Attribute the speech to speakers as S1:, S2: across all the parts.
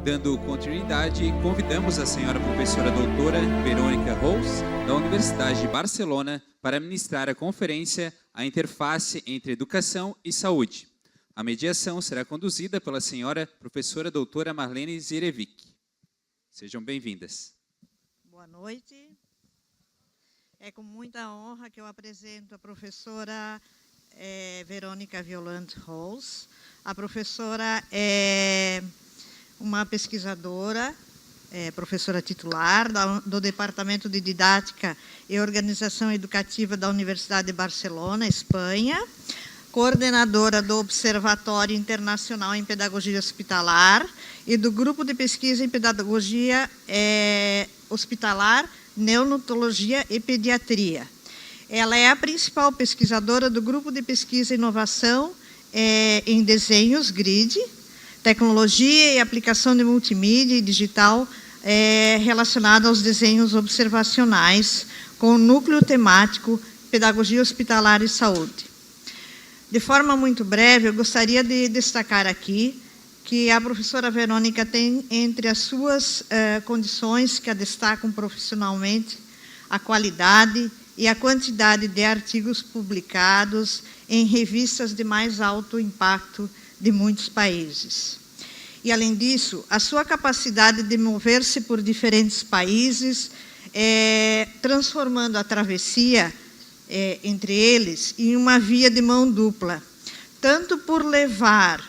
S1: Dando continuidade, convidamos a senhora professora doutora Verônica Rousse, da Universidade de Barcelona, para ministrar a conferência A Interface entre Educação e Saúde. A mediação será conduzida pela senhora professora doutora Marlene Zirevic. Sejam bem-vindas.
S2: Boa noite. É com muita honra que eu apresento a professora Verônica Violante Rousse. A professora é uma pesquisadora, professora titular do Departamento de Didática e Organização Educativa da Universidade de Barcelona, Espanha, coordenadora do Observatório Internacional em Pedagogia Hospitalar e do Grupo de Pesquisa em Pedagogia Hospitalar, Neonatologia e Pediatria. Ela é a principal pesquisadora do Grupo de Pesquisa e Inovação em Desenhos, GRID, Tecnologia e Aplicação de Multimídia e Digital relacionada aos desenhos observacionais, com núcleo temático Pedagogia Hospitalar e Saúde. De forma muito breve, eu gostaria de destacar aqui que a professora Verônica tem entre as suas condições que a destacam profissionalmente a qualidade e a quantidade de artigos publicados em revistas de mais alto impacto de muitos países. E, além disso, a sua capacidade de mover-se por diferentes países, transformando a travessia entre eles em uma via de mão dupla, tanto por levar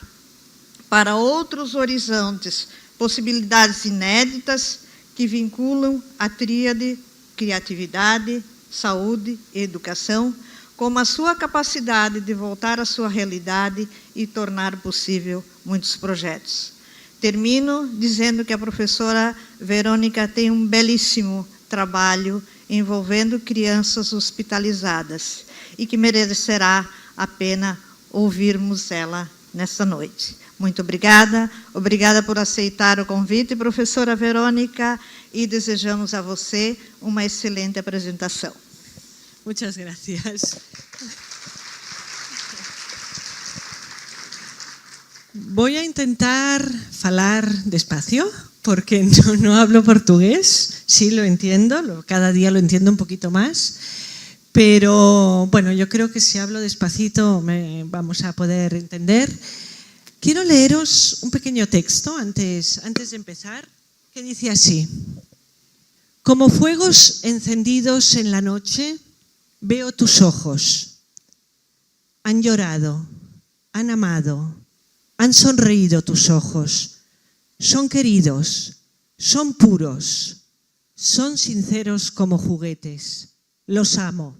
S2: para outros horizontes possibilidades inéditas que vinculam a tríade criatividade, saúde e educação, como a sua capacidade de voltar à sua realidade e tornar possível muitos projetos. Termino dizendo que a professora Verônica tem um belíssimo trabalho envolvendo crianças hospitalizadas e que merecerá a pena ouvirmos ela nesta noite. Muito obrigada, obrigada por aceitar o convite, professora Verônica, e desejamos a você uma excelente apresentação.
S3: Muchas gracias. Voy a intentar falar despacio, porque no hablo portugués, sí lo entiendo, cada día lo entiendo un poquito más, pero bueno, yo creo que si hablo despacito vamos a poder entender. Quiero leeros un pequeño texto antes de empezar, que dice así: como fuegos encendidos en la noche, veo tus ojos. Han llorado, han amado, han sonreído tus ojos. Son queridos, son puros, son sinceros como juguetes. Los amo.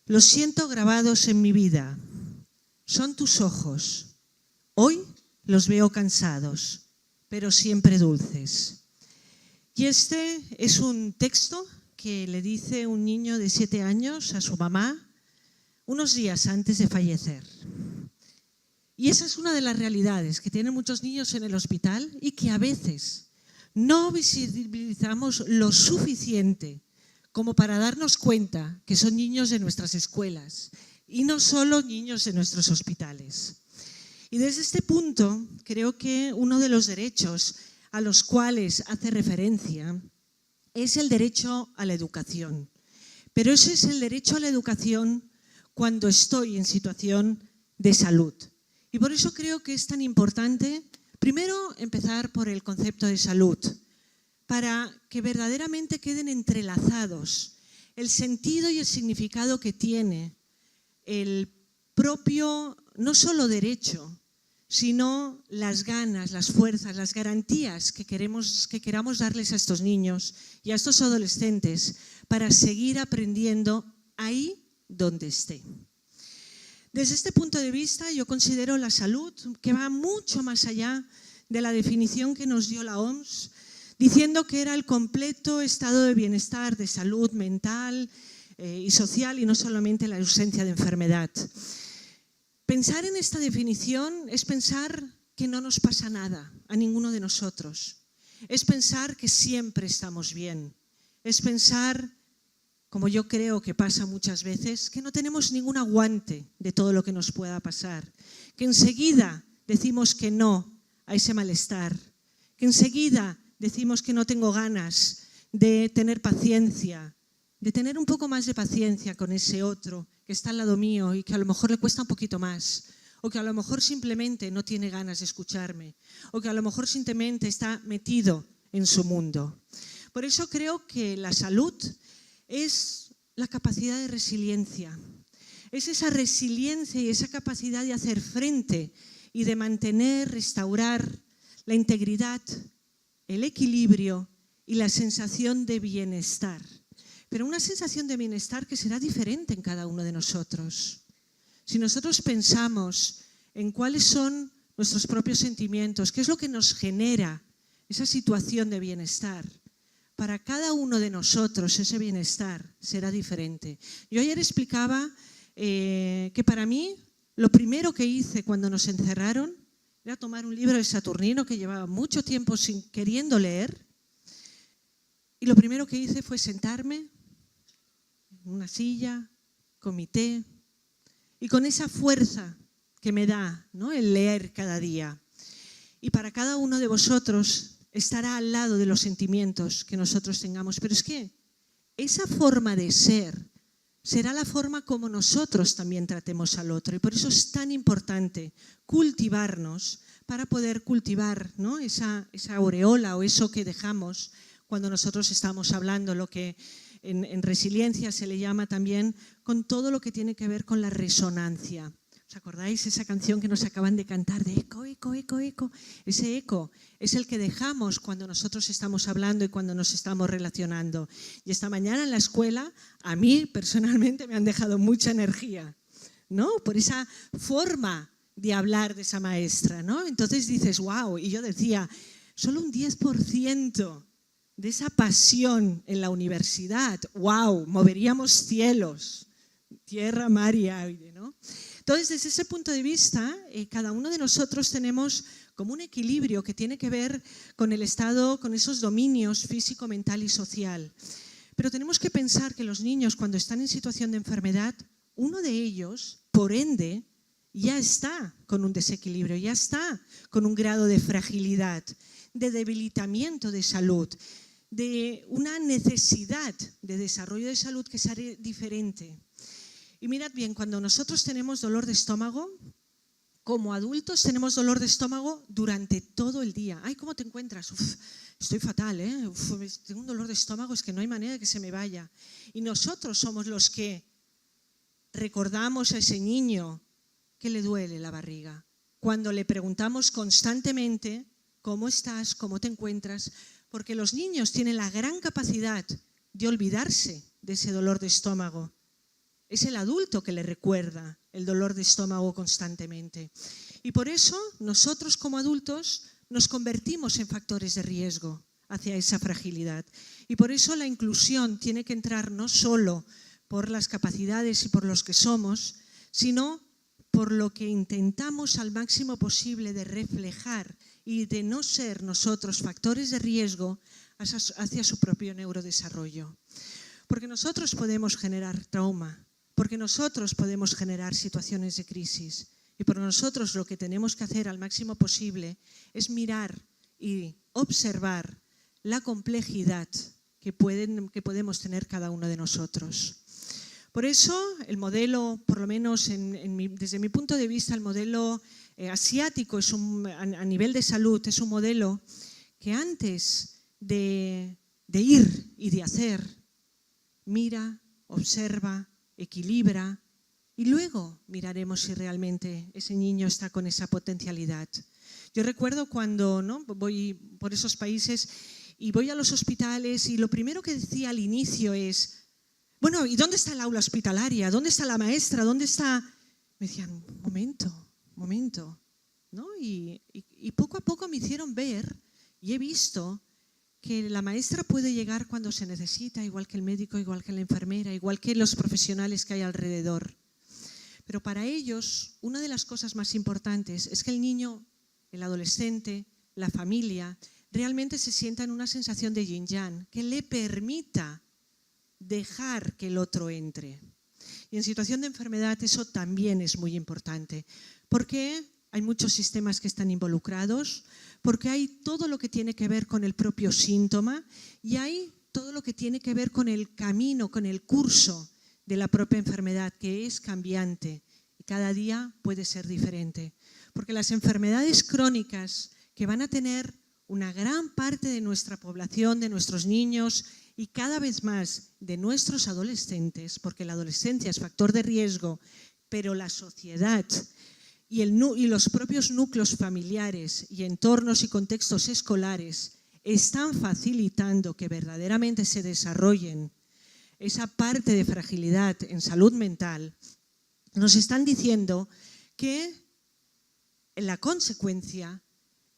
S3: Los siento grabados en mi vida. Son tus ojos. Hoy los veo cansados, pero siempre dulces. Y este es un texto que le dice un niño de 7 años a su mamá unos días antes de fallecer. Y esa es una de las realidades que tienen muchos niños en el hospital y que a veces no visibilizamos lo suficiente como para darnos cuenta que son niños de nuestras escuelas y no solo niños de nuestros hospitales. Y desde este punto creo que uno de los derechos a los cuales hace referencia es el derecho a la educación. Pero ese es el derecho a la educación cuando estoy en situación de salud. Y por eso creo que es tan importante, primero, empezar por el concepto de salud, para que verdaderamente queden entrelazados el sentido y el significado que tiene el propio, no solo derecho, sino las ganas, las fuerzas, las garantías que queramos darles a estos niños y a estos adolescentes para seguir aprendiendo ahí donde esté. Desde este punto de vista, yo considero la salud que va mucho más allá de la definición que nos dio la OMS, diciendo que era el completo estado de bienestar, de salud mental y social, y no solamente la ausencia de enfermedad. Pensar en esta definición es pensar que no nos pasa nada a ninguno de nosotros. Es pensar que siempre estamos bien. Es pensar, como yo creo que pasa muchas veces, que no tenemos ningún aguante de todo lo que nos pueda pasar. Que enseguida decimos que no a ese malestar que enseguida decimos que no tengo ganas de tener paciencia, de tener un poco más de paciencia con ese otro que está al lado mío y que a lo mejor le cuesta un poquito más, o que a lo mejor simplemente no tiene ganas de escucharme, o que a lo mejor simplemente está metido en su mundo. Por eso creo que la salud es la capacidad de resiliencia. Es esa resiliencia y esa capacidad de hacer frente y de mantener, restaurar la integridad, el equilibrio y la sensación de bienestar. Pero una sensación de bienestar que será diferente en cada uno de nosotros. Si nosotros pensamos en cuáles son nuestros propios sentimientos, qué es lo que nos genera esa situación de bienestar, para cada uno de nosotros ese bienestar será diferente. Yo ayer explicaba que para mí lo primero que hice cuando nos encerraron era tomar un libro de Saturnino que llevaba mucho tiempo queriendo leer, y lo primero que hice fue sentarme en una silla, con mi té, y con esa fuerza que me da, ¿no?, el leer cada día. Y para cada uno de vosotros estará al lado de los sentimientos que nosotros tengamos. Pero es que esa forma de ser será la forma como nosotros también tratemos al otro. Y por eso es tan importante cultivarnos para poder cultivar, ¿no?, esa aureola o eso que dejamos cuando nosotros estamos hablando, lo que en resiliencia se le llama también con todo lo que tiene que ver con la resonancia. ¿Os acordáis esa canción que nos acaban de cantar de eco, eco, eco, eco? Ese eco es el que dejamos cuando nosotros estamos hablando y cuando nos estamos relacionando. Y esta mañana en la escuela, a mí personalmente me han dejado mucha energía, ¿no?, por esa forma de hablar de esa maestra, ¿no? Entonces dices, wow, y yo decía, solo un 10% de esa pasión en la universidad, wow, moveríamos cielos, tierra, mar y aire, ¿no? Entonces, desde ese punto de vista, cada uno de nosotros tenemos como un equilibrio que tiene que ver con el estado, con esos dominios físico, mental y social. Pero tenemos que pensar que los niños, cuando están en situación de enfermedad, uno de ellos, por ende, ya está con un desequilibrio, ya está con un grado de fragilidad, de debilitamiento de salud, de una necesidad de desarrollo de salud que será diferente. Y mirad bien, cuando nosotros tenemos dolor de estómago, como adultos tenemos dolor de estómago durante todo el día. Ay, ¿cómo te encuentras? Uf, estoy fatal, ¿eh? Uf, tengo un dolor de estómago, es que no hay manera de que se me vaya. Y nosotros somos los que recordamos a ese niño que le duele la barriga. Cuando le preguntamos constantemente, ¿cómo estás? ¿Cómo te encuentras? Porque los niños tienen la gran capacidad de olvidarse de ese dolor de estómago. Es el adulto que le recuerda el dolor de estómago constantemente. Y por eso nosotros como adultos nos convertimos en factores de riesgo hacia esa fragilidad. Y por eso la inclusión tiene que entrar no solo por las capacidades y por los que somos, sino por lo que intentamos al máximo posible de reflejar y de no ser nosotros factores de riesgo hacia su propio neurodesarrollo. Porque nosotros podemos generar trauma, porque nosotros podemos generar situaciones de crisis, y por nosotros lo que tenemos que hacer al máximo posible es mirar y observar la complejidad que podemos tener cada uno de nosotros. Por eso el modelo, por lo menos desde mi punto de vista, el modelo asiático a nivel de salud es un modelo que antes de ir y de hacer, mira, observa, equilibra y luego miraremos si realmente ese niño está con esa potencialidad. Yo recuerdo cuando voy por esos países y voy a los hospitales y lo primero que decía al inicio es, bueno, ¿y dónde está el aula hospitalaria? ¿Dónde está la maestra? ¿Dónde está? Me decían, momento, ¿no? Y poco a poco me hicieron ver y he visto que la maestra puede llegar cuando se necesita, igual que el médico, igual que la enfermera, igual que los profesionales que hay alrededor. Pero para ellos, una de las cosas más importantes es que el niño, el adolescente, la familia, realmente se sienta en una sensación de yin-yang, que le permita dejar que el otro entre. Y en situación de enfermedad eso también es muy importante, porque hay muchos sistemas que están involucrados, porque hay todo lo que tiene que ver con el propio síntoma y hay todo lo que tiene que ver con el camino, con el curso de la propia enfermedad, que es cambiante y cada día puede ser diferente. Porque las enfermedades crónicas que van a tener una gran parte de nuestra población, de nuestros niños y cada vez más de nuestros adolescentes, porque la adolescencia es factor de riesgo, pero la sociedad y los propios núcleos familiares y entornos y contextos escolares están facilitando que verdaderamente se desarrollen esa parte de fragilidad en salud mental, nos están diciendo que la consecuencia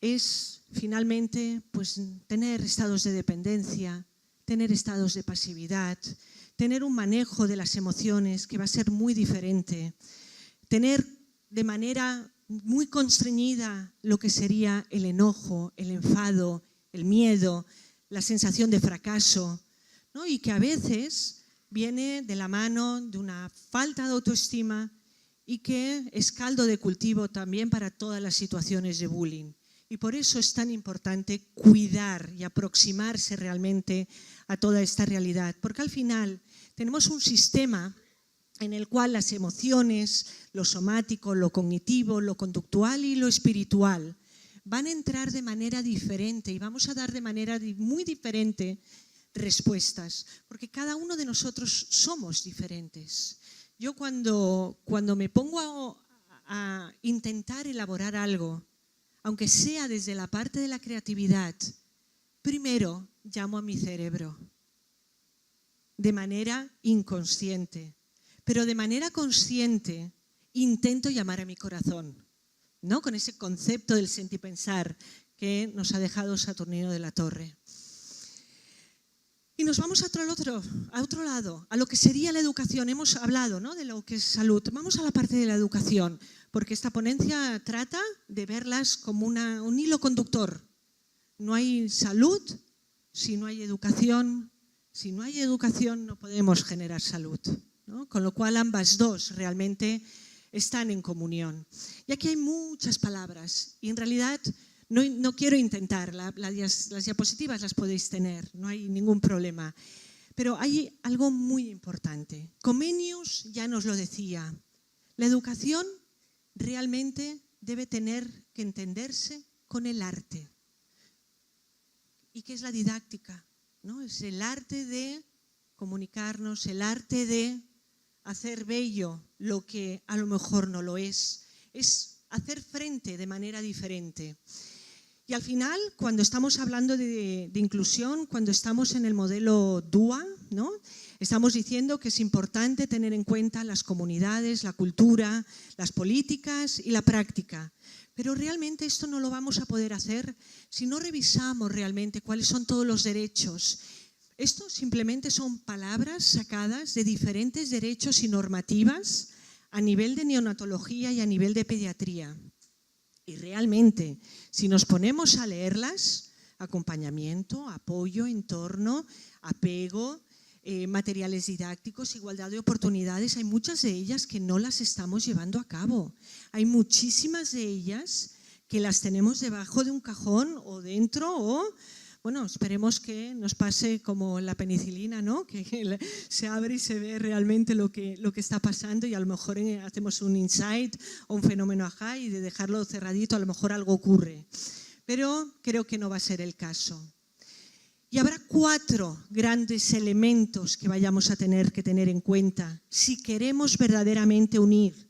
S3: es finalmente pues, tener estados de dependencia, tener estados de pasividad, tener un manejo de las emociones que va a ser muy diferente, tener de manera muy constreñida lo que sería el enojo, el enfado, el miedo, la sensación de fracaso, ¿no? Y que a veces viene de la mano de una falta de autoestima y que es caldo de cultivo también para todas las situaciones de bullying. Y por eso es tan importante cuidar y aproximarse realmente a toda esta realidad, porque al final tenemos un sistema en el cual las emociones, lo somático, lo cognitivo, lo conductual y lo espiritual van a entrar de manera diferente y vamos a dar de manera muy diferente respuestas, porque cada uno de nosotros somos diferentes. Yo cuando me pongo a intentar elaborar algo, aunque sea desde la parte de la creatividad, primero llamo a mi cerebro, de manera inconsciente, pero de manera consciente intento llamar a mi corazón, ¿no? Con ese concepto del sentipensar que nos ha dejado Saturnino de la Torre. Y nos vamos a otro lado, a lo que sería la educación. Hemos hablado, ¿no?, de lo que es salud. Vamos a la parte de la educación, porque esta ponencia trata de verlas como un hilo conductor. No hay salud si no hay educación. Si no hay educación no podemos generar salud, ¿no? Con lo cual ambas dos realmente están en comunión. Y aquí hay muchas palabras y en realidad no quiero intentar, las diapositivas las podéis tener, no hay ningún problema. Pero hay algo muy importante. Comenius ya nos lo decía, la educación realmente debe tener que entenderse con el arte. ¿Y qué es la didáctica? ¿No? Es el arte de comunicarnos, el arte de hacer bello lo que a lo mejor no lo es hacer frente de manera diferente. Y al final, cuando estamos hablando de inclusión, cuando estamos en el modelo DUA, ¿no?, estamos diciendo que es importante tener en cuenta las comunidades, la cultura, las políticas y la práctica. Pero realmente esto no lo vamos a poder hacer si no revisamos realmente cuáles son todos los derechos. Esto simplemente son palabras sacadas de diferentes derechos y normativas a nivel de neonatología y a nivel de pediatría. Y realmente, si nos ponemos a leerlas, acompañamiento, apoyo, entorno, apego, materiales didácticos, igualdad de oportunidades, hay muchas de ellas que no las estamos llevando a cabo. Hay muchísimas de ellas que las tenemos debajo de un cajón o dentro o, bueno, esperemos que nos pase como la penicilina, ¿no?, que se abre y se ve realmente lo que está pasando y a lo mejor hacemos un insight o un fenómeno ajá y de dejarlo cerradito a lo mejor algo ocurre. Pero creo que no va a ser el caso. Y habrá 4 grandes elementos que vayamos a tener que tener en cuenta si queremos verdaderamente unir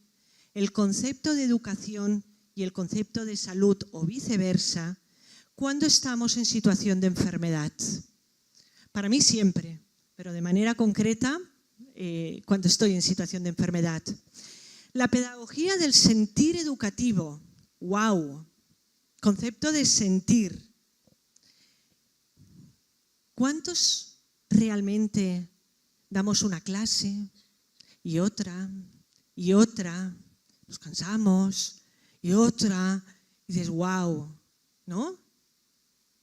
S3: el concepto de educación y el concepto de salud o viceversa cuando estamos en situación de enfermedad. Para mí siempre, pero de manera concreta cuando estoy en situación de enfermedad. La pedagogía del sentir educativo, ¡wow! Concepto de sentir. ¿Cuántos realmente damos una clase y otra, nos cansamos y otra, y dices, wow, ¿no?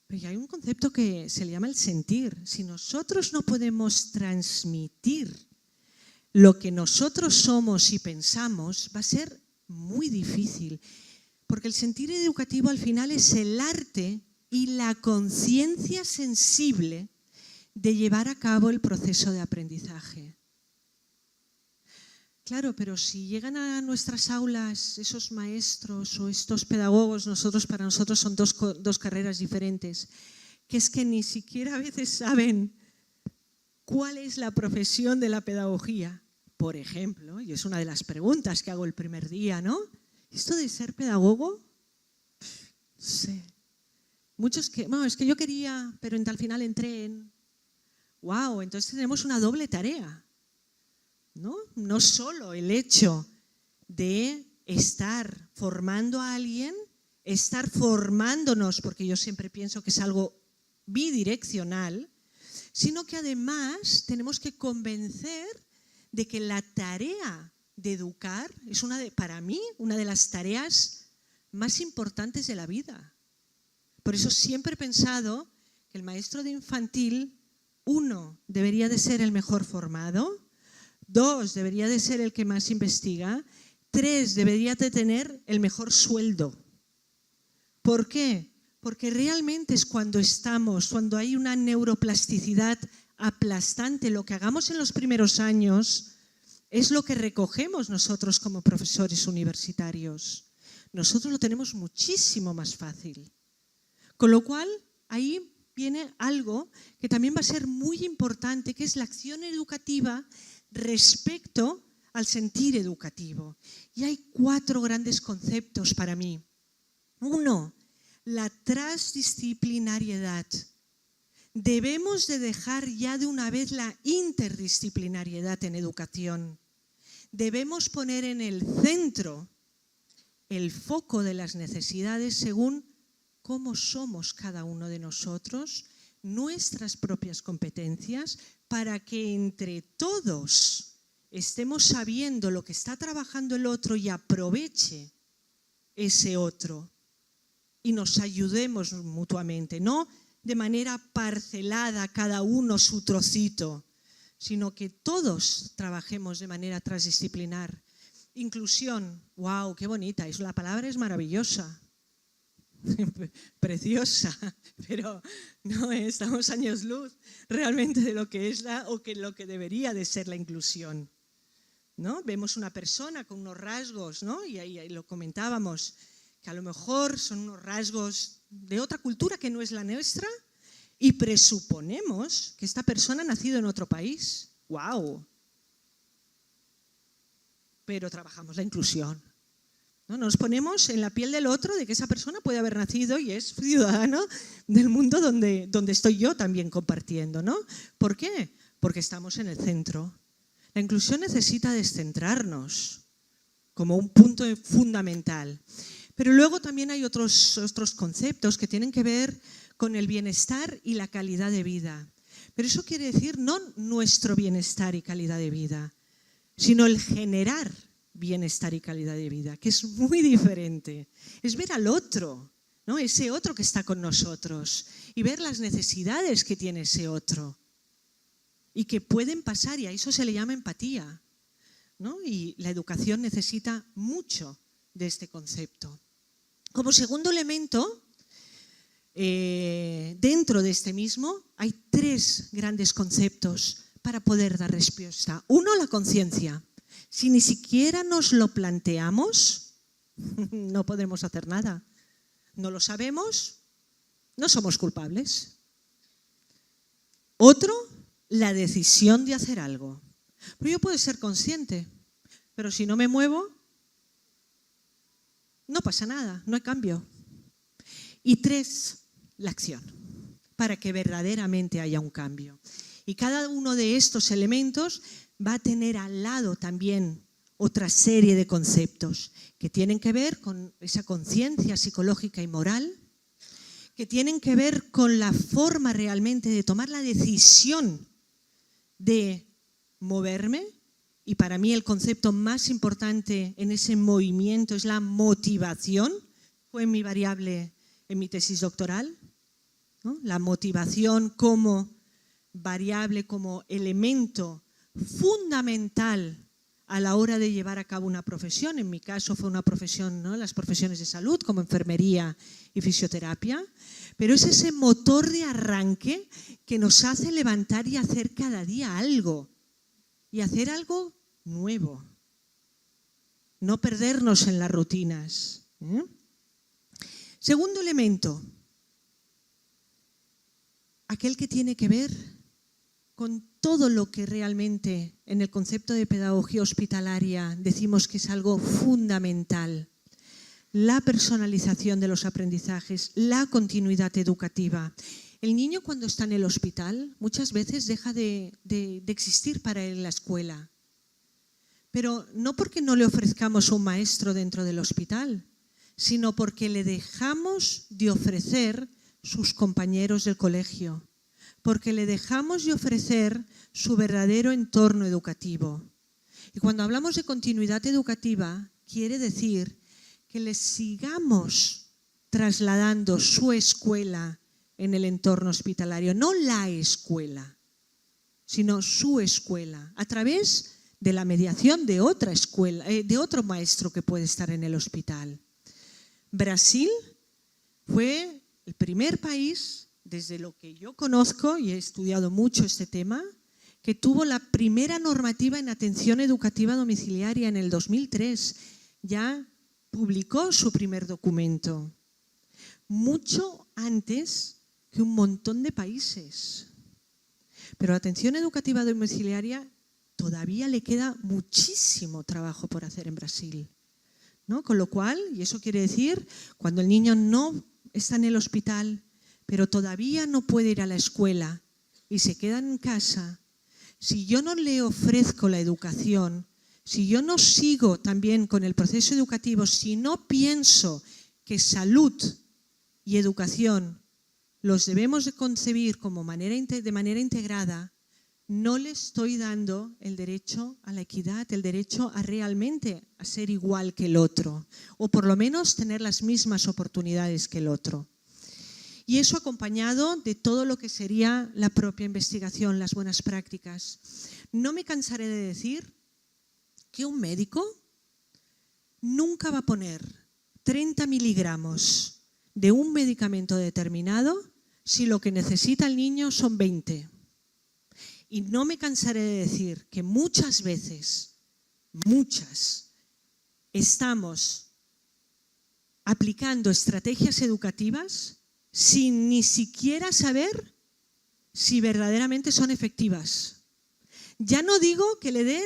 S3: Pero hay un concepto que se le llama el sentir. Si nosotros no podemos transmitir lo que nosotros somos y pensamos, va a ser muy difícil. Porque el sentir educativo al final es el arte y la conciencia sensible de llevar a cabo el proceso de aprendizaje. Claro, pero si llegan a nuestras aulas esos maestros o estos pedagogos, para nosotros son dos carreras diferentes, que es que ni siquiera a veces saben cuál es la profesión de la pedagogía. Por ejemplo, y es una de las preguntas que hago el primer día, ¿no? ¿Esto de ser pedagogo? No sé. Muchos que, bueno, es que yo quería, pero al final entré en... ¡Wow! Entonces tenemos una doble tarea, ¿no? No solo el hecho de estar formando a alguien, estar formándonos, porque yo siempre pienso que es algo bidireccional, sino que además tenemos que convencer de que la tarea de educar es para mí una de las tareas más importantes de la vida. Por eso siempre he pensado que el maestro de infantil, 1, debería de ser el mejor formado, 2, debería de ser el que más investiga, 3, debería de tener el mejor sueldo. ¿Por qué? Porque realmente es cuando hay una neuroplasticidad aplastante, lo que hagamos en los primeros años es lo que recogemos nosotros como profesores universitarios. Nosotros lo tenemos muchísimo más fácil. Con lo cual, ahí viene algo que también va a ser muy importante, que es la acción educativa respecto al sentir educativo. Y hay 4 grandes conceptos para mí. 1, la transdisciplinariedad. Debemos de dejar ya de una vez la interdisciplinariedad en educación. Debemos poner en el centro el foco de las necesidades según cómo somos cada uno de nosotros, nuestras propias competencias, para que entre todos estemos sabiendo lo que está trabajando el otro y aproveche ese otro y nos ayudemos mutuamente, no de manera parcelada cada uno su trocito, sino que todos trabajemos de manera transdisciplinar. Inclusión, wow, qué bonita, la palabra es maravillosa, preciosa, pero no estamos años luz realmente de lo que es lo que debería de ser la inclusión, ¿no? Vemos una persona con unos rasgos, ¿no? Y ahí lo comentábamos, que a lo mejor son unos rasgos de otra cultura que no es la nuestra y presuponemos que esta persona ha nacido en otro país. ¡Wow! Pero trabajamos la inclusión, ¿no? Nos ponemos en la piel del otro de que esa persona puede haber nacido y es ciudadano del mundo donde estoy yo también compartiendo, ¿no? ¿Por qué? Porque estamos en el centro. La inclusión necesita descentrarnos como un punto fundamental. Pero luego también hay otros conceptos que tienen que ver con el bienestar y la calidad de vida. Pero eso quiere decir no nuestro bienestar y calidad de vida, sino el generar bienestar y calidad de vida, que es muy diferente. Es ver al otro, ¿no? Ese otro que está con nosotros y ver las necesidades que tiene ese otro y que pueden pasar, y a eso se le llama empatía, ¿no? Y la educación necesita mucho de este concepto. Como segundo elemento, dentro de este mismo, hay 3 grandes conceptos para poder dar respuesta. 1, la conciencia. Si ni siquiera nos lo planteamos, no podremos hacer nada. No lo sabemos, no somos culpables. Otro, la decisión de hacer algo. Pero yo puedo ser consciente, pero si no me muevo, no pasa nada, no hay cambio. Y 3, la acción, para que verdaderamente haya un cambio. Y cada uno de estos elementos va a tener al lado también otra serie de conceptos que tienen que ver con esa conciencia psicológica y moral, que tienen que ver con la forma realmente de tomar la decisión de moverme. Y para mí el concepto más importante en ese movimiento es la motivación. Fue mi variable en mi tesis doctoral, ¿no? La motivación como variable, como elemento fundamental a la hora de llevar a cabo una profesión. En mi caso fue una profesión, ¿no?, las profesiones de salud como enfermería y fisioterapia, pero es ese motor de arranque que nos hace levantar y hacer cada día algo y hacer algo nuevo, no perdernos en las rutinas. Segundo elemento, aquel que tiene que ver con todo lo que realmente en el concepto de pedagogía hospitalaria decimos que es algo fundamental. La personalización de los aprendizajes, la continuidad educativa. El niño cuando está en el hospital muchas veces deja de existir para él la escuela. Pero no porque no le ofrezcamos un maestro dentro del hospital, sino porque le dejamos de ofrecer sus compañeros del colegio, porque le dejamos de ofrecer su verdadero entorno educativo. Y cuando hablamos de continuidad educativa, quiere decir que les sigamos trasladando su escuela en el entorno hospitalario, no la escuela, sino su escuela, a través de la mediación de otra escuela, de otro maestro que puede estar en el hospital. Brasil fue el primer país, desde lo que yo conozco, y he estudiado mucho este tema, que tuvo la primera normativa en atención educativa domiciliaria en el 2003. Ya publicó su primer documento, mucho antes que un montón de países. Pero la atención educativa domiciliaria todavía le queda muchísimo trabajo por hacer en Brasil, ¿no? Con lo cual, y eso quiere decir, cuando el niño no está en el hospital, pero todavía no puede ir a la escuela y se queda en casa, si yo no le ofrezco la educación, si yo no sigo también con el proceso educativo, si no pienso que salud y educación los debemos de concebir como de manera integrada, no le estoy dando el derecho a la equidad, el derecho a realmente a ser igual que el otro, o por lo menos tener las mismas oportunidades que el otro. Y eso acompañado de todo lo que sería la propia investigación, las buenas prácticas. No me cansaré de decir que un médico nunca va a poner 30 miligramos de un medicamento determinado si lo que necesita el niño son 20. Y no me cansaré de decir que muchas veces, estamos aplicando estrategias educativas sin ni siquiera saber si verdaderamente son efectivas. Ya no digo que le dé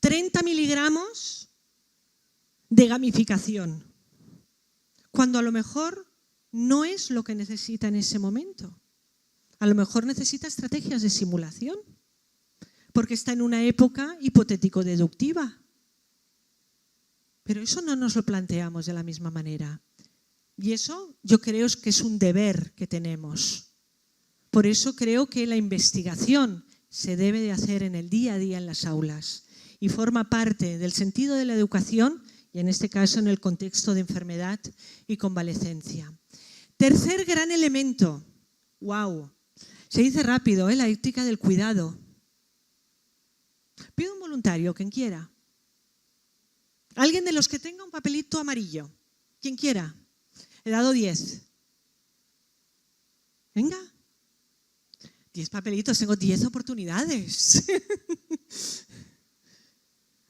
S3: 30 miligramos de gamificación, cuando a lo mejor no es lo que necesita en ese momento. A lo mejor necesita estrategias de simulación, porque está en una época hipotético-deductiva. Pero eso no nos lo planteamos de la misma manera. Y eso yo creo que es un deber que tenemos. Por eso creo que la investigación se debe de hacer en el día a día en las aulas y forma parte del sentido de la educación y en este caso en el contexto de enfermedad y convalecencia. Tercer gran elemento, wow, se dice rápido, la ética del cuidado. Pido un voluntario, quien quiera. Alguien de los que tenga un papelito amarillo, quien quiera. He dado 10. Venga. 10 papelitos, tengo 10 oportunidades.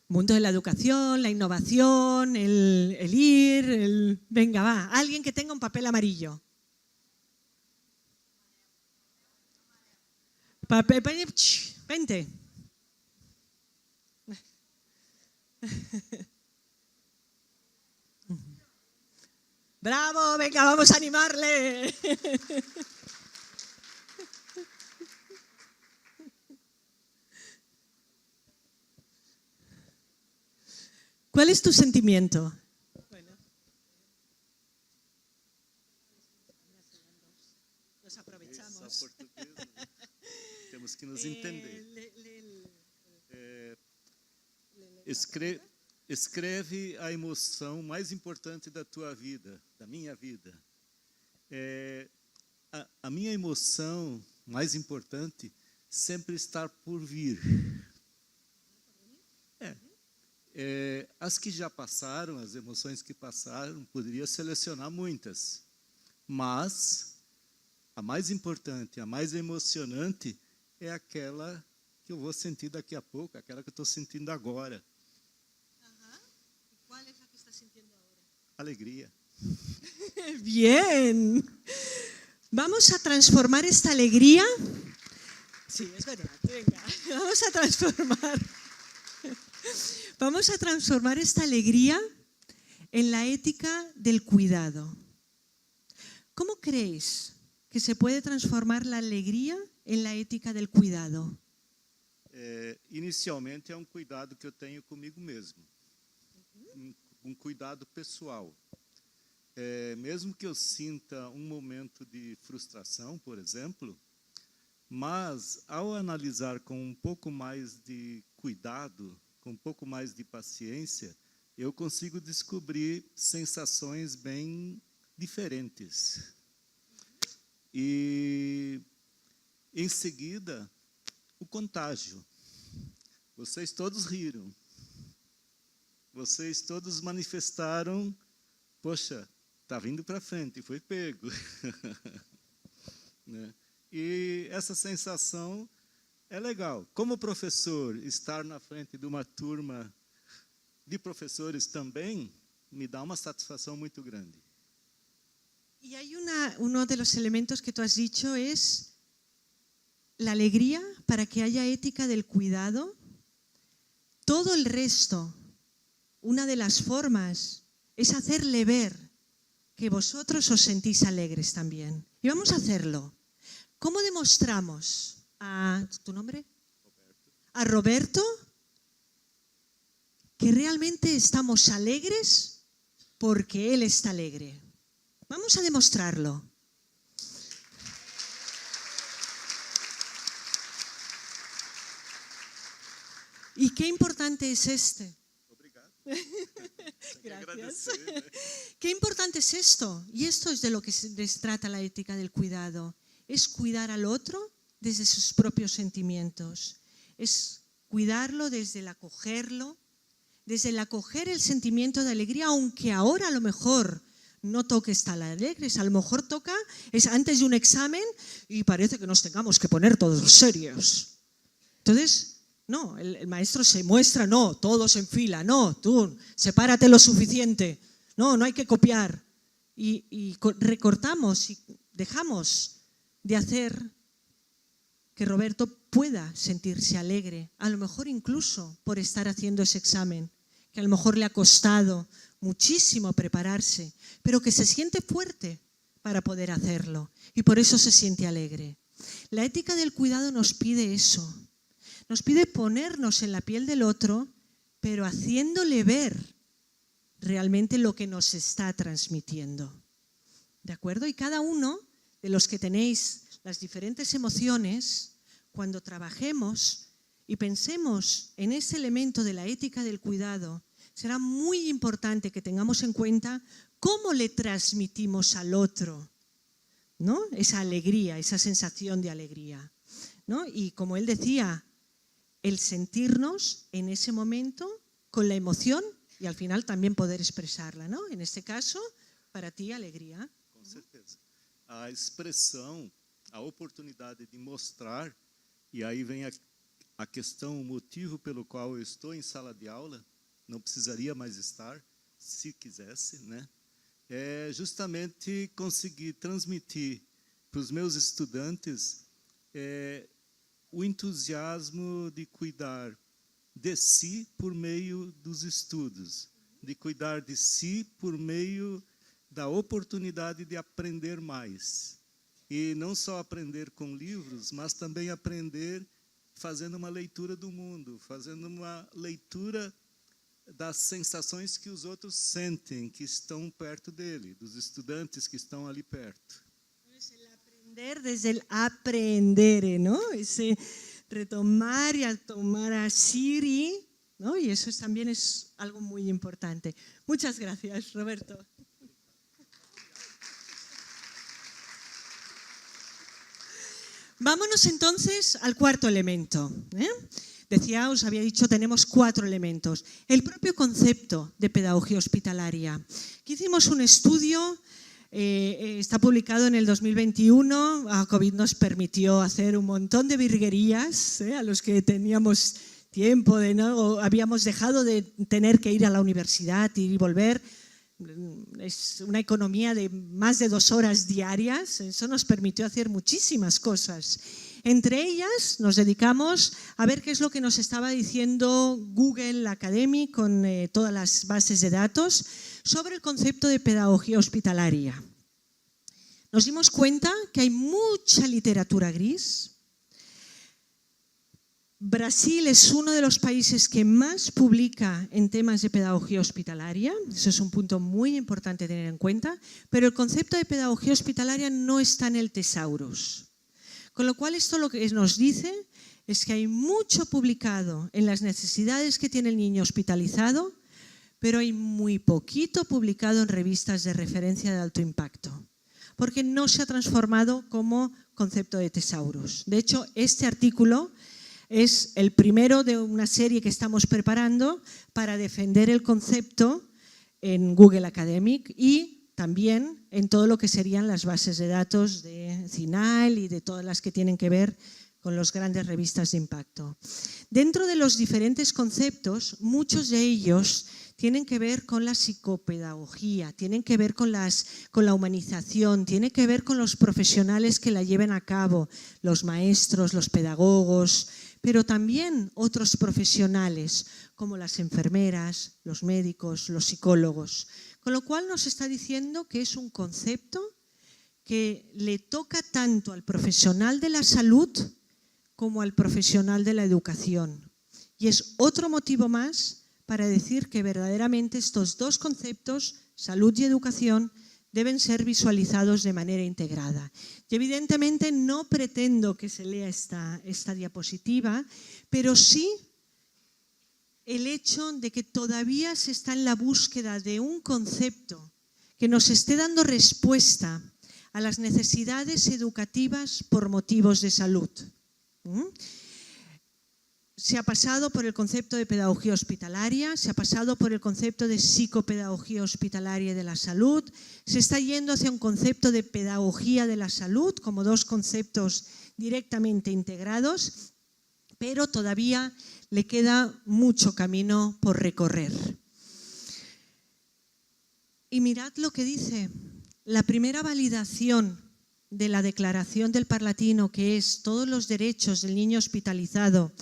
S3: Mundo de la educación, la innovación, el ir, venga, va. Alguien que tenga un papel amarillo. Papel, 20. ¡Bravo! Venga, vamos a animarle. ¿Cuál es tu sentimiento? Bueno. Nos aprovechamos.
S4: Temos que nos entender. Escreve a emoção mais importante da tua vida, da minha vida. A minha emoção mais importante sempre está por vir. As que já passaram, as emoções que passaram, poderia selecionar muitas. Mas a mais importante, a mais emocionante é aquela que eu vou sentir daqui a pouco, aquela que eu estou sentindo agora.
S3: ¿Cuál es la que estás sintiendo ahora?
S4: Alegria.
S3: Bien. Vamos a transformar esta alegría. Sí, es verdad. Venga, Vamos a transformar esta alegría en la ética del cuidado. ¿Cómo creéis que se puede transformar la alegría en la ética del cuidado?
S4: Inicialmente é um cuidado que eu tenho comigo mesmo. Um cuidado pessoal. Mesmo que eu sinta um momento de frustração, por exemplo, mas ao analisar com um pouco mais de cuidado, com um pouco mais de paciência, eu consigo descobrir sensações bem diferentes. E, em seguida, o contágio. Vocês todos riram. Vocês todos manifestaram, poxa, está vindo para frente, foi pego. Né? E essa sensação é legal. Como professor, estar na frente de uma turma de profesores também me dá uma satisfação muito grande.
S3: Y hay uno de los elementos que tú has dicho es la alegría para que haya ética del cuidado. Todo el resto, una de las formas es hacerle ver que vosotros os sentís alegres también. Y vamos a hacerlo. ¿Cómo demostramos a tu nombre? A Roberto que realmente estamos alegres porque él está alegre? Vamos a demostrarlo. ¿Y qué importante es este?
S4: Obrigado.
S3: Gracias. Qué importante es esto. Y esto es de lo que se trata la ética del cuidado. Es cuidar al otro desde sus propios sentimientos. Es cuidarlo desde el acogerlo, desde el acoger el sentimiento de alegría, aunque ahora a lo mejor no toque estar alegres, a lo mejor toca, es antes de un examen y parece que nos tengamos que poner todos serios. Entonces, no, el maestro se muestra, no, todos en fila, no, tú, sepárate lo suficiente, no hay que copiar. Y recortamos y dejamos de hacer que Roberto pueda sentirse alegre, a lo mejor incluso por estar haciendo ese examen, que a lo mejor le ha costado muchísimo prepararse, pero que se siente fuerte para poder hacerlo y por eso se siente alegre. La ética del cuidado nos pide eso, nos pide ponernos en la piel del otro, pero haciéndole ver realmente lo que nos está transmitiendo. ¿De acuerdo? Y cada uno de los que tenéis las diferentes emociones, cuando trabajemos y pensemos en ese elemento de la ética del cuidado, será muy importante que tengamos en cuenta cómo le transmitimos al otro, ¿no? Esa alegría, esa sensación de alegría, ¿no? Y como él decía, el sentirnos en ese momento con la emoción y al final también poder expresarla, ¿no? En este caso, para ti, alegría.
S4: Com certeza. A expressão, a oportunidade de mostrar, e aí vem a questão, o motivo pelo qual eu estou em sala de aula, não precisaria mais estar, se quisesse, né? É justamente conseguir transmitir para os meus estudantes o entusiasmo de cuidar de si por meio dos estudos, de cuidar de si por meio da oportunidade de aprender mais. E não só aprender com livros, mas também aprender fazendo uma leitura do mundo, fazendo uma leitura das sensações que os outros sentem, que estão perto dele, dos estudantes que estão ali perto.
S3: El aprender desde el aprender, ¿no? Ese retomar y tomar a Siri, ¿no? Y eso también es algo muy importante. Muchas gracias, Roberto. Vámonos entonces al cuarto elemento, ¿eh? Decía, os había dicho, tenemos 4 elementos. El propio concepto de pedagogía hospitalaria. Aquí hicimos un estudio, está publicado en el 2021, COVID nos permitió hacer un montón de virguerías, a los que teníamos tiempo, o habíamos dejado de tener que ir a la universidad, ir y volver. Es una economía de más de 2 horas diarias, eso nos permitió hacer muchísimas cosas. Entre ellas nos dedicamos a ver qué es lo que nos estaba diciendo Google Academy con todas las bases de datos sobre el concepto de pedagogía hospitalaria. Nos dimos cuenta que hay mucha literatura gris. Brasil es uno de los países que más publica en temas de pedagogía hospitalaria, eso es un punto muy importante tener en cuenta, pero el concepto de pedagogía hospitalaria no está en el Thesaurus. Con lo cual esto lo que nos dice es que hay mucho publicado en las necesidades que tiene el niño hospitalizado, pero hay muy poquito publicado en revistas de referencia de alto impacto, porque no se ha transformado como concepto de Thesaurus. De hecho, este artículo es el primero de una serie que estamos preparando para defender el concepto en Google Academic y también en todo lo que serían las bases de datos de CINAHL y de todas las que tienen que ver con las grandes revistas de impacto. Dentro de los diferentes conceptos, muchos de ellos tienen que ver con la psicopedagogía, tienen que ver con la humanización, tienen que ver con los profesionales que la lleven a cabo, los maestros, los pedagogos, pero también otros profesionales como las enfermeras, los médicos, los psicólogos. Con lo cual nos está diciendo que es un concepto que le toca tanto al profesional de la salud como al profesional de la educación. Y es otro motivo más para decir que verdaderamente estos 2 conceptos, salud y educación, deben ser visualizados de manera integrada. Y evidentemente no pretendo que se lea esta diapositiva, pero sí el hecho de que todavía se está en la búsqueda de un concepto que nos esté dando respuesta a las necesidades educativas por motivos de salud. Se ha pasado por el concepto de pedagogía hospitalaria, se ha pasado por el concepto de psicopedagogía hospitalaria de la salud, se está yendo hacia un concepto de pedagogía de la salud como 2 conceptos directamente integrados, pero todavía le queda mucho camino por recorrer. Y mirad lo que dice, la primera validación de la declaración del Parlatino, que es todos los derechos del niño hospitalizado.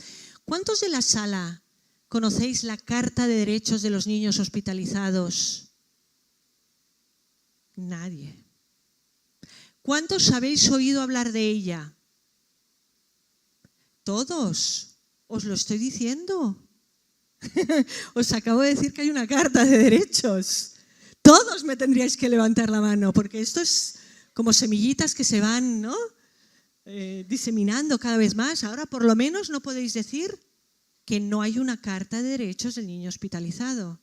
S3: ¿Cuántos de la sala conocéis la Carta de Derechos de los Niños Hospitalizados? Nadie. ¿Cuántos habéis oído hablar de ella? Todos. Os lo estoy diciendo. Os acabo de decir que hay una Carta de Derechos. Todos me tendríais que levantar la mano, porque esto es como semillitas que se van, ¿no?, diseminando cada vez más. Ahora por lo menos no podéis decir que no hay una Carta de Derechos del Niño Hospitalizado.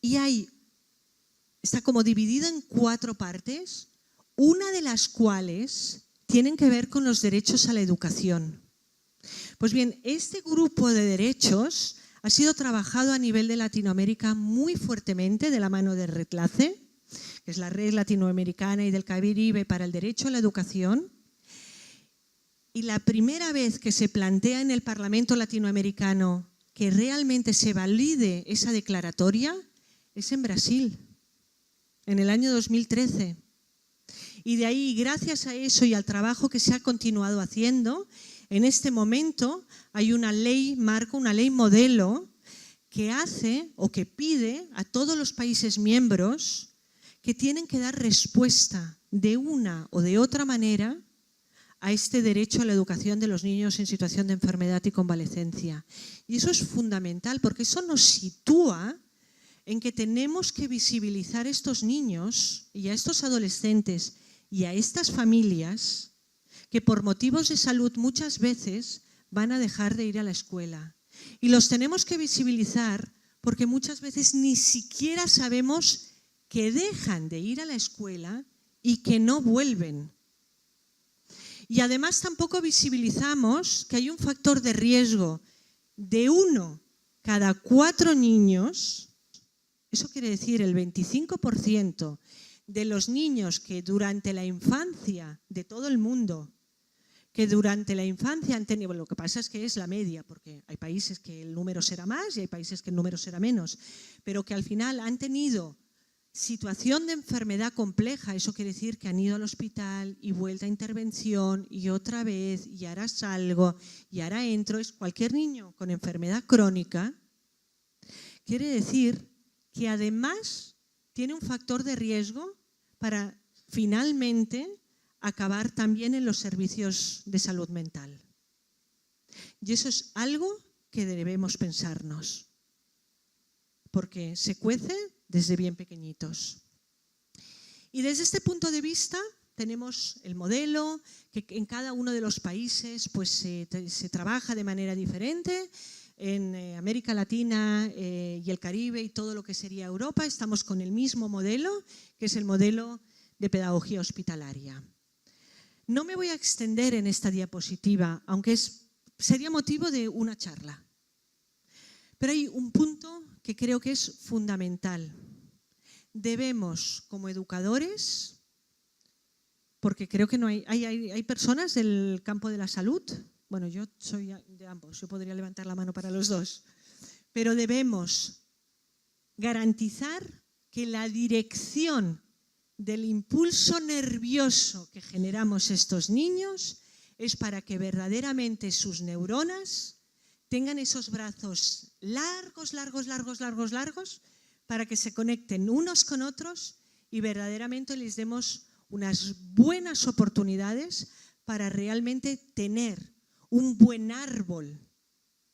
S3: Y está como dividida en 4 partes, una de las cuales tienen que ver con los derechos a la educación. Pues bien, este grupo de derechos ha sido trabajado a nivel de Latinoamérica muy fuertemente de la mano de REDLACE, que es la Red Latinoamericana y del Caribe para el Derecho a la Educación. Y la primera vez que se plantea en el Parlamento latinoamericano que realmente se valide esa declaratoria es en Brasil, en el año 2013. Y de ahí, gracias a eso y al trabajo que se ha continuado haciendo, en este momento hay una ley marco, una ley modelo que hace o que pide a todos los países miembros que tienen que dar respuesta de una o de otra manera a este derecho a la educación de los niños en situación de enfermedad y convalecencia. Y eso es fundamental porque eso nos sitúa en que tenemos que visibilizar a estos niños y a estos adolescentes y a estas familias que por motivos de salud muchas veces van a dejar de ir a la escuela. Y los tenemos que visibilizar porque muchas veces ni siquiera sabemos que dejan de ir a la escuela y que no vuelven. Y además tampoco visibilizamos que hay un factor de riesgo de 1 cada 4 niños, eso quiere decir el 25% de los niños que durante la infancia de todo el mundo, que durante la infancia han tenido, lo que pasa es que es la media, porque hay países que el número será más y hay países que el número será menos, pero que al final han tenido situación de enfermedad compleja, eso quiere decir que han ido al hospital y vuelta a intervención y otra vez y ahora salgo y ahora entro. Es cualquier niño con enfermedad crónica, quiere decir que además tiene un factor de riesgo para finalmente acabar también en los servicios de salud mental. Y eso es algo que debemos pensarnos, porque se cuece desde bien pequeñitos. Y desde este punto de vista tenemos el modelo, que en cada uno de los países pues, se trabaja de manera diferente. En América Latina y el Caribe y todo lo que sería Europa estamos con el mismo modelo, que es el modelo de pedagogía hospitalaria. No me voy a extender en esta diapositiva, aunque sería motivo de una charla. Pero hay un punto que creo que es fundamental. Debemos, como educadores, porque creo que no hay personas del campo de la salud. Bueno, yo soy de ambos, yo podría levantar la mano para los dos. Pero debemos garantizar que la dirección del impulso nervioso que generamos estos niños es para que verdaderamente sus neuronas tengan esos brazos largos, para que se conecten unos con otros y verdaderamente les demos unas buenas oportunidades para realmente tener un buen árbol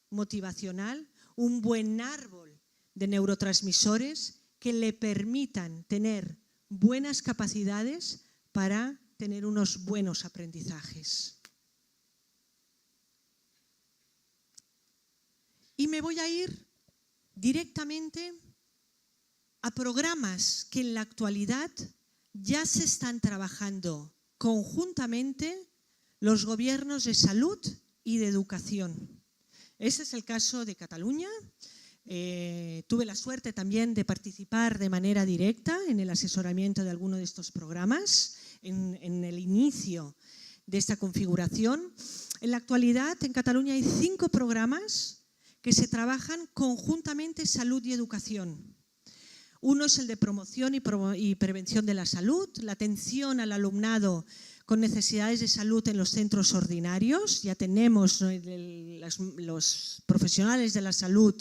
S3: motivacional, un buen árbol de neurotransmisores que le permitan tener buenas capacidades para tener unos buenos aprendizajes. Y me voy a ir directamente a programas que en la actualidad ya se están trabajando conjuntamente los gobiernos de salud y de educación. Ese es el caso de Cataluña. Tuve la suerte también de participar de manera directa en el asesoramiento de alguno de estos programas, en el inicio de esta configuración. En la actualidad en Cataluña hay 5 programas que se trabajan conjuntamente salud y educación. Uno es el de promoción y prevención de la salud, la atención al alumnado con necesidades de salud en los centros ordinarios. Ya tenemos los profesionales de la salud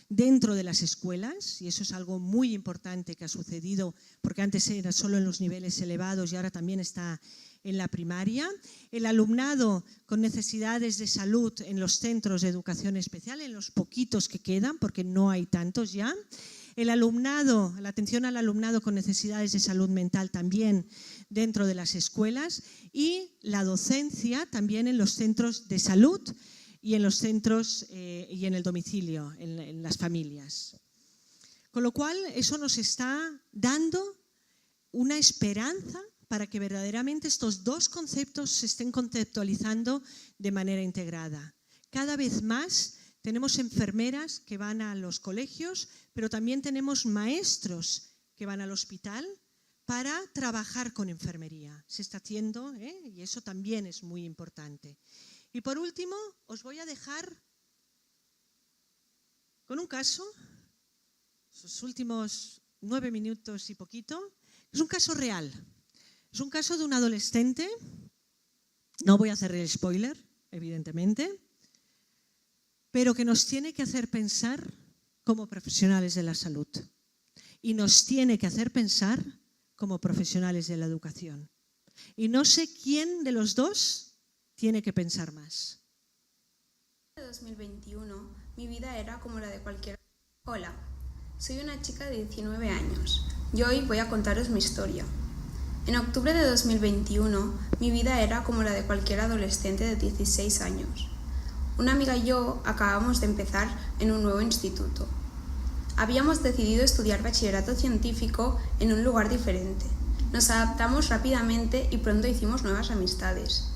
S3: dentro de las escuelas y eso es algo muy importante que ha sucedido porque antes era solo en los niveles elevados y ahora también está en la primaria. El alumnado con necesidades de salud en los centros de educación especial, en los poquitos que quedan porque no hay tantos ya. El alumnado, la atención al alumnado con necesidades de salud mental también dentro de las escuelas y la docencia también en los centros de salud y en los centros y en el domicilio, en las familias. Con lo cual, eso nos está dando una esperanza para que verdaderamente estos dos conceptos se estén conceptualizando de manera integrada. Cada vez más tenemos enfermeras que van a los colegios, pero también tenemos maestros que van al hospital para trabajar con enfermería. Se está haciendo y eso también es muy importante. Y por último, os voy a dejar con un caso, sus últimos 9 minutos y poquito, es un caso real. Es un caso de un adolescente, no voy a hacer el spoiler, evidentemente, pero que nos tiene que hacer pensar como profesionales de la salud y nos tiene que hacer pensar como profesionales de la educación. Y no sé quién de los dos tiene que pensar más.
S5: En 2021, mi vida era como la de cualquier... Hola, soy una chica de 19 años y hoy voy a contaros mi historia. En octubre de 2021, mi vida era como la de cualquier adolescente de 16 años. Una amiga y yo acabamos de empezar en un nuevo instituto. Habíamos decidido estudiar bachillerato científico en un lugar diferente. Nos adaptamos rápidamente y pronto hicimos nuevas amistades.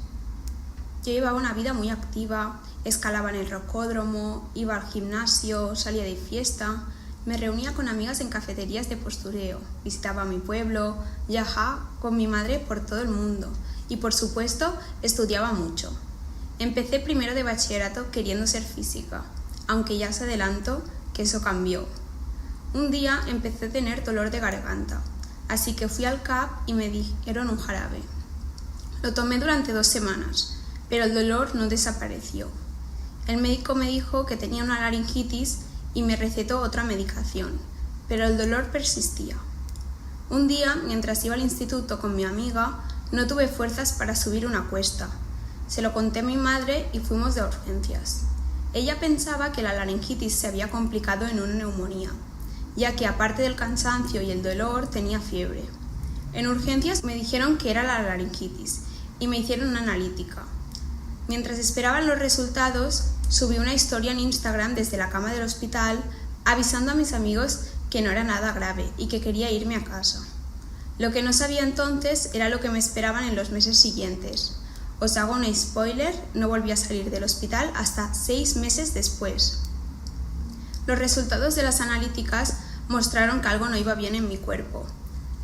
S5: Yo llevaba una vida muy activa, escalaba en el rocódromo, iba al gimnasio, salía de fiesta, me reunía con amigas en cafeterías de postureo, visitaba mi pueblo, viajaba con mi madre por todo el mundo y, por supuesto, estudiaba mucho. Empecé primero de bachillerato queriendo ser física, aunque ya os adelanto que eso cambió. Un día empecé a tener dolor de garganta, así que fui al CAP y me dieron un jarabe. Lo tomé durante 2 semanas, pero el dolor no desapareció. El médico me dijo que tenía una laringitis y me recetó otra medicación, pero el dolor persistía. Un día, mientras iba al instituto con mi amiga, no tuve fuerzas para subir una cuesta. Se lo conté a mi madre y fuimos de urgencias. Ella pensaba que la laringitis se había complicado en una neumonía, ya que aparte del cansancio y el dolor tenía fiebre. En urgencias me dijeron que era la laringitis y me hicieron una analítica. Mientras esperaban los resultados, subí una historia en Instagram desde la cama del hospital avisando a mis amigos que no era nada grave y que quería irme a casa. Lo que no sabía entonces era lo que me esperaban en los meses siguientes. Os hago un spoiler, no volví a salir del hospital hasta 6 meses después. Los resultados de las analíticas mostraron que algo no iba bien en mi cuerpo.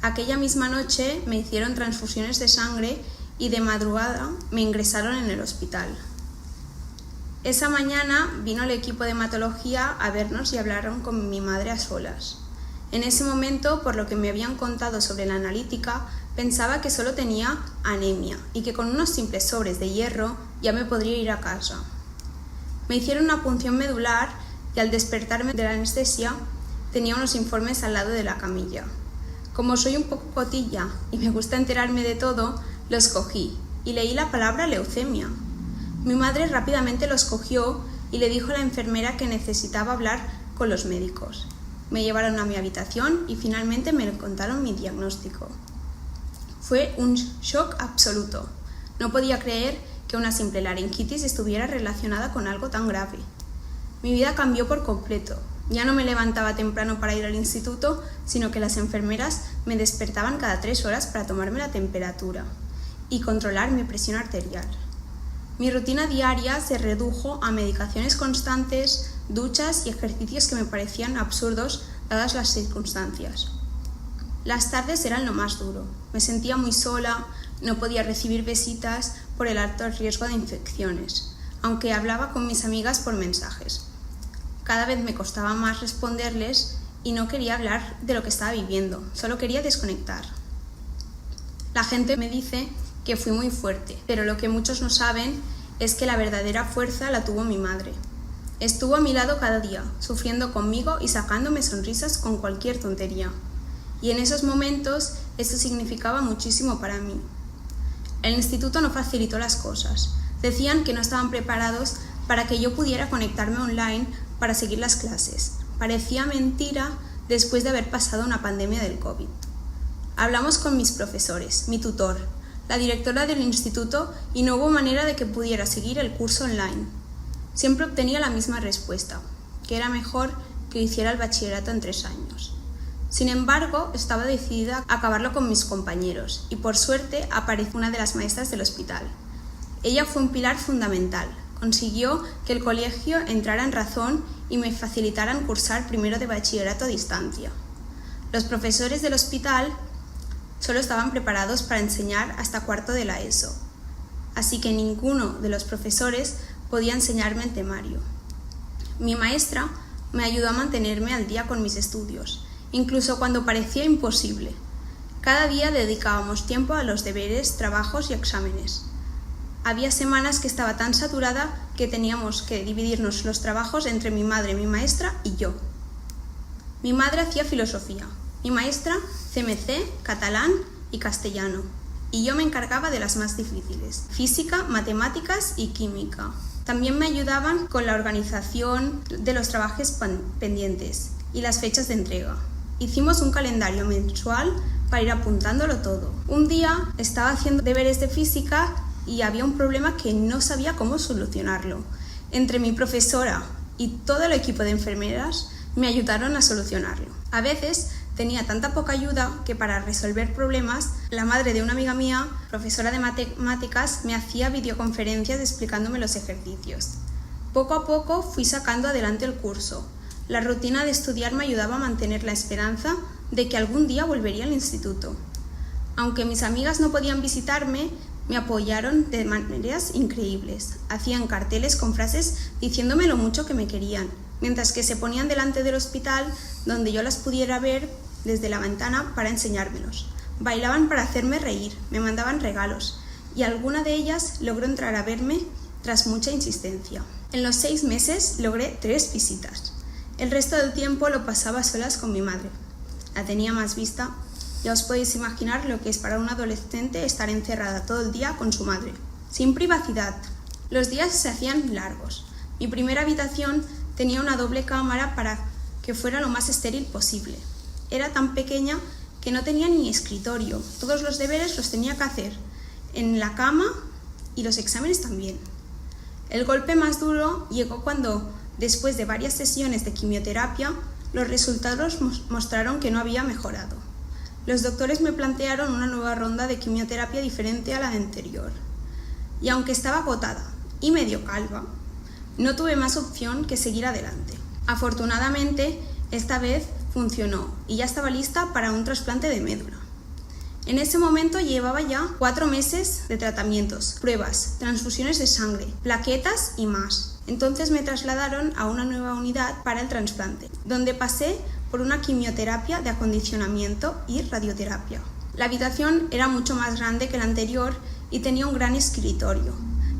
S5: Aquella misma noche me hicieron transfusiones de sangre y de madrugada me ingresaron en el hospital. Esa mañana vino el equipo de hematología a vernos y hablaron con mi madre a solas. En ese momento, por lo que me habían contado sobre la analítica, pensaba que solo tenía anemia y que con unos simples sobres de hierro ya me podría ir a casa. Me hicieron una punción medular y al despertarme de la anestesia tenía unos informes al lado de la camilla. Como soy un poco cotilla y me gusta enterarme de todo, los cogí y leí la palabra leucemia. Mi madre rápidamente los cogió y le dijo a la enfermera que necesitaba hablar con los médicos. Me llevaron a mi habitación y finalmente me contaron mi diagnóstico. Fue un shock absoluto. No podía creer que una simple laringitis estuviera relacionada con algo tan grave. Mi vida cambió por completo. Ya no me levantaba temprano para ir al instituto, sino que las enfermeras me despertaban cada 3 horas para tomarme la temperatura y controlar mi presión arterial. Mi rutina diaria se redujo a medicaciones constantes, duchas y ejercicios que me parecían absurdos dadas las circunstancias. Las tardes eran lo más duro. Me sentía muy sola, no podía recibir visitas por el alto riesgo de infecciones, aunque hablaba con mis amigas por mensajes. Cada vez me costaba más responderles y no quería hablar de lo que estaba viviendo, solo quería desconectar. La gente me dice que fui muy fuerte, pero lo que muchos no saben es que la verdadera fuerza la tuvo mi madre. Estuvo a mi lado cada día, sufriendo conmigo y sacándome sonrisas con cualquier tontería. Y en esos momentos esto significaba muchísimo para mí. El instituto no facilitó las cosas. Decían que no estaban preparados para que yo pudiera conectarme online para seguir las clases. Parecía mentira después de haber pasado una pandemia del COVID. Hablamos con mis profesores, mi tutor, la directora del instituto y no hubo manera de que pudiera seguir el curso online. Siempre obtenía la misma respuesta, que era mejor que hiciera el bachillerato en 3 años. Sin embargo, estaba decidida a acabarlo con mis compañeros y por suerte apareció una de las maestras del hospital. Ella fue un pilar fundamental. Consiguió que el colegio entrara en razón y me facilitaran cursar primero de bachillerato a distancia. Los profesores del hospital solo estaban preparados para enseñar hasta 4º de la ESO, así que ninguno de los profesores podía enseñarme el temario. Mi maestra me ayudó a mantenerme al día con mis estudios, incluso cuando parecía imposible. Cada día dedicábamos tiempo a los deberes, trabajos y exámenes. Había semanas que estaba tan saturada que teníamos que dividirnos los trabajos entre mi madre, mi maestra y yo. Mi madre hacía filosofía, mi maestra CMC, catalán y castellano, y yo me encargaba de las más difíciles, física, matemáticas y química. También me ayudaban con la organización de los trabajos pendientes y las fechas de entrega. Hicimos un calendario mensual para ir apuntándolo todo. Un día estaba haciendo deberes de física y había un problema que no sabía cómo solucionarlo. Entre mi profesora y todo el equipo de enfermeras me ayudaron a solucionarlo. A veces Tenía tanta poca ayuda que para resolver problemas, la madre de una amiga mía, profesora de matemáticas, me hacía videoconferencias explicándome los ejercicios. Poco a poco fui sacando adelante el curso. La rutina de estudiar me ayudaba a mantener la esperanza de que algún día volvería al instituto. Aunque mis amigas no podían visitarme, me apoyaron de maneras increíbles. Hacían carteles con frases diciéndome lo mucho que me querían, mientras que se ponían delante del hospital donde yo las pudiera ver desde la ventana para enseñármelos. Bailaban para hacerme reír, me mandaban regalos y alguna de ellas logró entrar a verme tras mucha insistencia. En los 6 meses logré 3 visitas. El resto del tiempo lo pasaba a solas con mi madre. La tenía más vista. Ya os podéis imaginar lo que es para un adolescente estar encerrada todo el día con su madre, sin privacidad. Los días se hacían largos. Mi primera habitación tenía una doble cámara para que fuera lo más estéril posible. Era tan pequeña que no tenía ni escritorio. Todos los deberes los tenía que hacer en la cama y los exámenes también. El golpe más duro llegó cuando, después de varias sesiones de quimioterapia, los resultados mostraron que no había mejorado. Los doctores me plantearon una nueva ronda de quimioterapia diferente a la anterior. Y aunque estaba agotada y medio calva, no tuve más opción que seguir adelante. Afortunadamente, esta vez funcionó y ya estaba lista para un trasplante de médula. En ese momento llevaba ya 4 meses de tratamientos, pruebas, transfusiones de sangre, plaquetas y más. Entonces me trasladaron a una nueva unidad para el trasplante, donde pasé por una quimioterapia de acondicionamiento y radioterapia. La habitación era mucho más grande que la anterior y tenía un gran escritorio,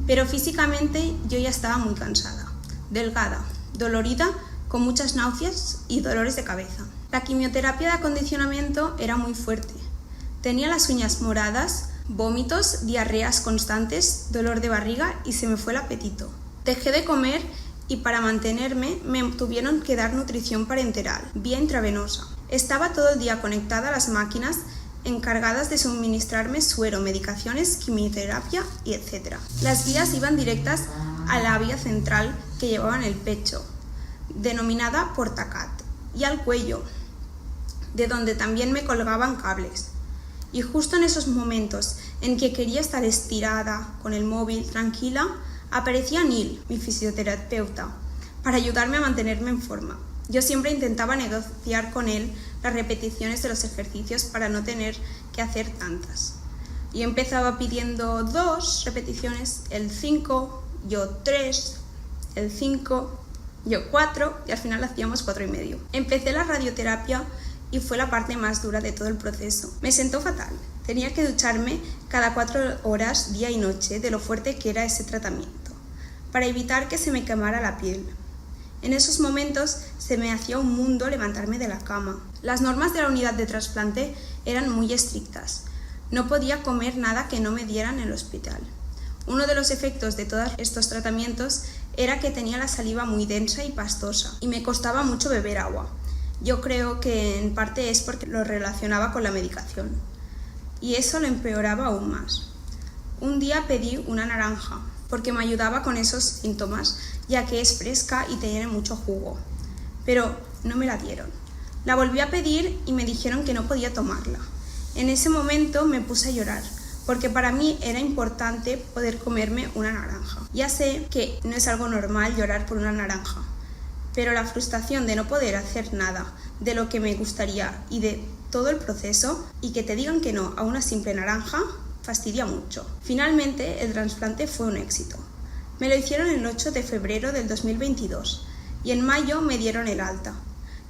S5: pero físicamente yo ya estaba muy cansada, delgada, dolorida, con muchas náuseas y dolores de cabeza. La quimioterapia de acondicionamiento era muy fuerte. Tenía las uñas moradas, vómitos, diarreas constantes, dolor de barriga y se me fue el apetito. Dejé de comer y para mantenerme me tuvieron que dar nutrición parenteral, vía intravenosa. Estaba todo el día conectada a las máquinas encargadas de suministrarme suero, medicaciones, quimioterapia y etc. Las guías iban directas a la vía central que llevaba en el pecho, denominada portacat, y al cuello, de donde también me colgaban cables. Y justo en esos momentos en que quería estar estirada con el móvil tranquila, aparecía Neil, mi fisioterapeuta, para ayudarme a mantenerme en forma. Yo siempre intentaba negociar con él las repeticiones de los ejercicios para no tener que hacer tantas. Y empezaba pidiendo 2 repeticiones, el 5, yo 3, el 5, yo 4 y al final hacíamos 4,5. Empecé la radioterapia y fue la parte más dura de todo el proceso. Me sentó fatal. Tenía que ducharme cada 4 horas, día y noche, de lo fuerte que era ese tratamiento, para evitar que se me quemara la piel. En esos momentos se me hacía un mundo levantarme de la cama. Las normas de la unidad de trasplante eran muy estrictas. No podía comer nada que no me dieran en el hospital. Uno de los efectos de todos estos tratamientos era que tenía la saliva muy densa y pastosa y me costaba mucho beber agua. Yo creo que en parte es porque lo relacionaba con la medicación. Y eso lo empeoraba aún más. Un día pedí una naranja porque me ayudaba con esos síntomas, ya que es fresca y tiene mucho jugo. Pero no me la dieron. La volví a pedir y me dijeron que no podía tomarla. En ese momento me puse a llorar, porque para mí era importante poder comerme una naranja. Ya sé que no es algo normal llorar por una naranja, pero la frustración de no poder hacer nada de lo que me gustaría y de todo el proceso, y que te digan que no a una simple naranja, fastidia mucho. Finalmente, el trasplante fue un éxito. Me lo hicieron el 8 de febrero del 2022 y en mayo me dieron el alta.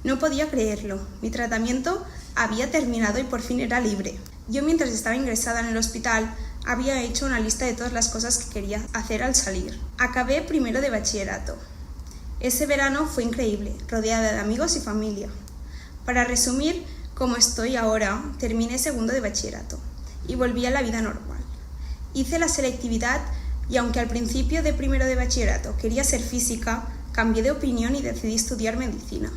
S5: No podía creerlo. Mi tratamiento había terminado y por fin era libre. Yo, mientras estaba ingresada en el hospital, había hecho una lista de todas las cosas que quería hacer al salir. Acabé primero de bachillerato. Ese verano fue increíble, rodeada de amigos y familia. Para resumir, como estoy ahora, terminé segundo de bachillerato y volví a la vida normal. Hice la selectividad y aunque al principio de primero de bachillerato quería ser física, cambié de opinión y decidí estudiar medicina.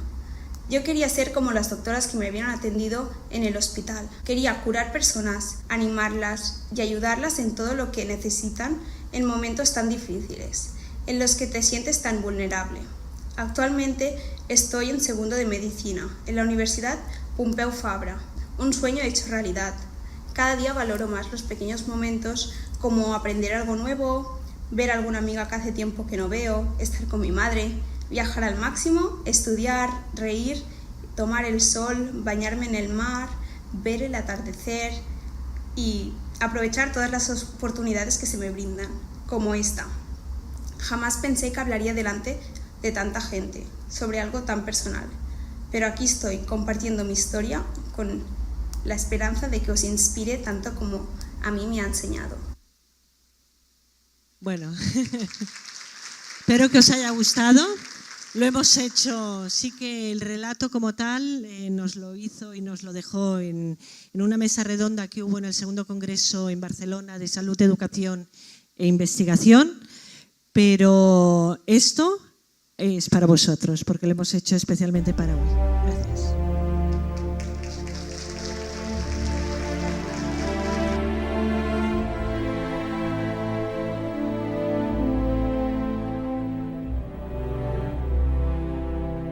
S5: Yo quería ser como las doctoras que me habían atendido en el hospital. Quería curar personas, animarlas y ayudarlas en todo lo que necesitan en momentos tan difíciles, en los que te sientes tan vulnerable. Actualmente estoy en segundo de medicina en la Universidad Pompeu Fabra, un sueño hecho realidad. Cada día valoro más los pequeños momentos como aprender algo nuevo, ver a alguna amiga que hace tiempo que no veo, estar con mi madre, viajar al máximo, estudiar, reír, tomar el sol, bañarme en el mar, ver el atardecer y aprovechar todas las oportunidades que se me brindan, como esta. Jamás pensé que hablaría delante de tanta gente sobre algo tan personal, pero aquí estoy compartiendo mi historia con la esperanza de que os inspire tanto como a mí me ha enseñado.
S3: Bueno, espero que os haya gustado. Lo hemos hecho, sí que el relato como tal nos lo hizo y nos lo dejó en una mesa redonda que hubo en el segundo congreso en Barcelona de Salud, Educación e Investigación, pero esto es para vosotros porque lo hemos hecho especialmente para hoy.